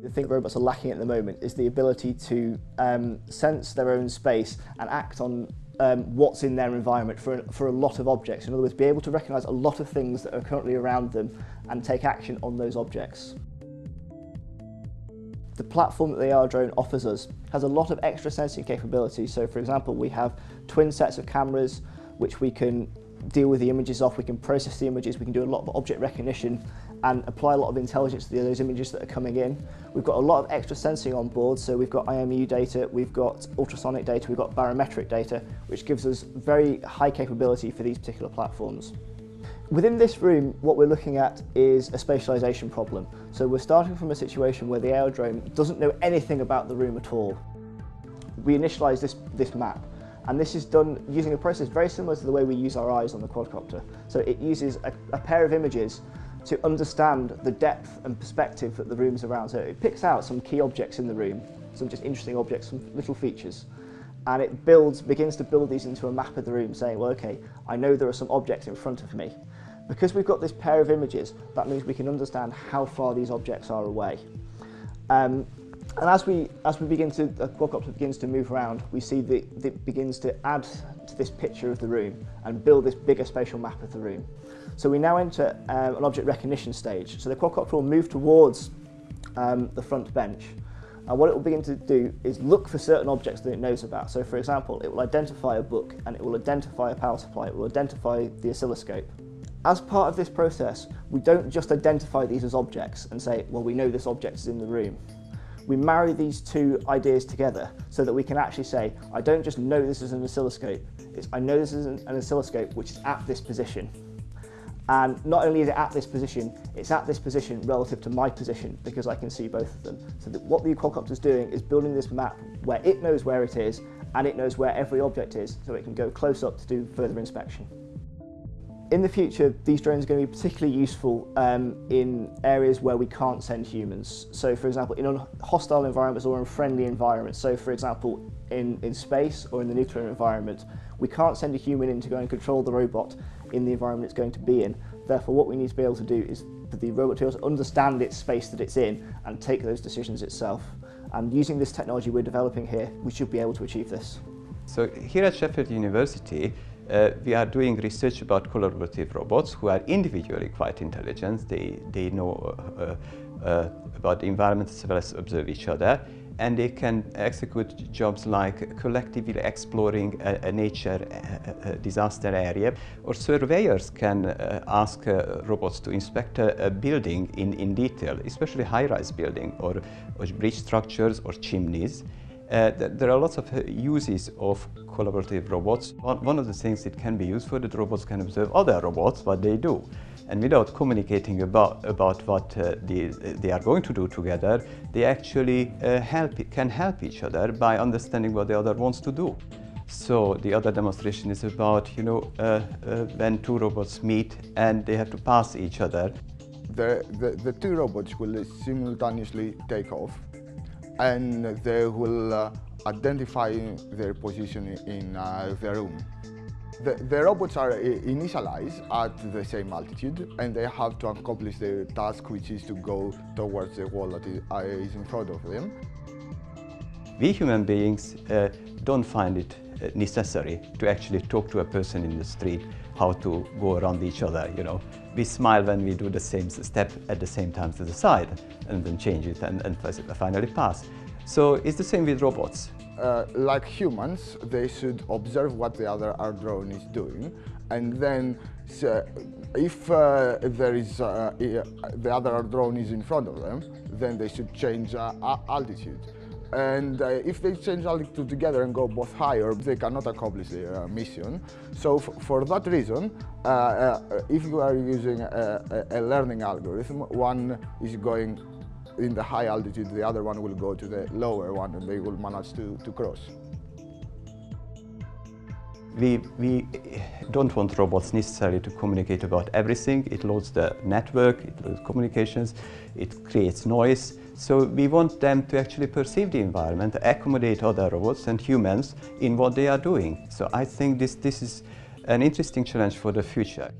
The thing robots are lacking at the moment is the ability to sense their own space and act on what's in their environment for a lot of objects. In other words, be able to recognise a lot of things that are currently around them and take action on those objects. The platform that the AR drone offers us has a lot of extra sensing capabilities. So for example, we have twin sets of cameras which we can deal with the images off, we can process the images, we can do a lot of object recognition and apply a lot of intelligence to those images that are coming in. We've got a lot of extra sensing on board, so we've got IMU data, we've got ultrasonic data, we've got barometric data, which gives us very high capability for these particular platforms. Within this room, what we're looking at is a spatialization problem. So we're starting from a situation where the AR drone doesn't know anything about the room at all. We initialize this map, and this is done using a process very similar to the way we use our eyes on the quadcopter. So it uses a pair of images to understand the depth and perspective that the room's around. So it picks out some key objects in the room, some just interesting objects, some little features, and it begins to build these into a map of the room, saying, well, okay, I know there are some objects in front of me. Because we've got this pair of images, that means we can understand how far these objects are away. And as the quadcopter begins to move around, we see that it begins to add to this picture of the room and build this bigger spatial map of the room. So we now enter an object recognition stage. So the quadcopter will move towards the front bench, and what it will begin to do is look for certain objects that it knows about. So for example, it will identify a book, and it will identify a power supply, it will identify the oscilloscope. As part of this process, we don't just identify these as objects and say, well, we know this object is in the room. We marry these two ideas together so that we can actually say, I don't just know this is an oscilloscope, I know this is an oscilloscope which is at this position. And not only is it at this position, it's at this position relative to my position because I can see both of them. So that what the quadcopter is doing is building this map where it knows where it is and it knows where every object is, so it can go close up to do further inspection. In the future, these drones are going to be particularly useful in areas where we can't send humans. So for example, in hostile environments or in friendly environments. So for example, in space or in the nuclear environment, we can't send a human in to go and control the robot in the environment it's going to be in. Therefore, what we need to be able to do is for the robot to understand its space that it's in and take those decisions itself. And using this technology we're developing here, we should be able to achieve this. So here at Sheffield University, we are doing research about collaborative robots who are individually quite intelligent. They know about the environment as well as observe each other, and they can execute jobs like collectively exploring a nature disaster area, or surveyors can ask robots to inspect a building in detail, especially high-rise building or bridge structures or chimneys. There are lots of uses of collaborative robots. One of the things it can be used for, that robots can observe other robots, what they do. And without communicating about what they are going to do together, they actually can help each other by understanding what the other wants to do. So the other demonstration is about, when two robots meet and they have to pass each other. The two robots will simultaneously take off, and they will identify their position in the room. The robots are initialized at the same altitude, and they have to accomplish their task, which is to go towards the wall that is in front of them. We human beings don't find it necessary to actually talk to a person in the street how to go around each other, We smile when we do the same step at the same time to the side, and then change it and finally pass. So it's the same with robots. Like humans, they should observe what the other drone is doing, and then if the other drone is in front of them, then they should change altitude. And if they change altitude together and go both higher, they cannot accomplish their mission. So for that reason, if you are using a learning algorithm, one is going in the high altitude, the other one will go to the lower one, and they will manage to cross. We don't want robots necessarily to communicate about everything. It loads the network, it loads communications, it creates noise. So we want them to actually perceive the environment, accommodate other robots and humans in what they are doing. So I think this is an interesting challenge for the future.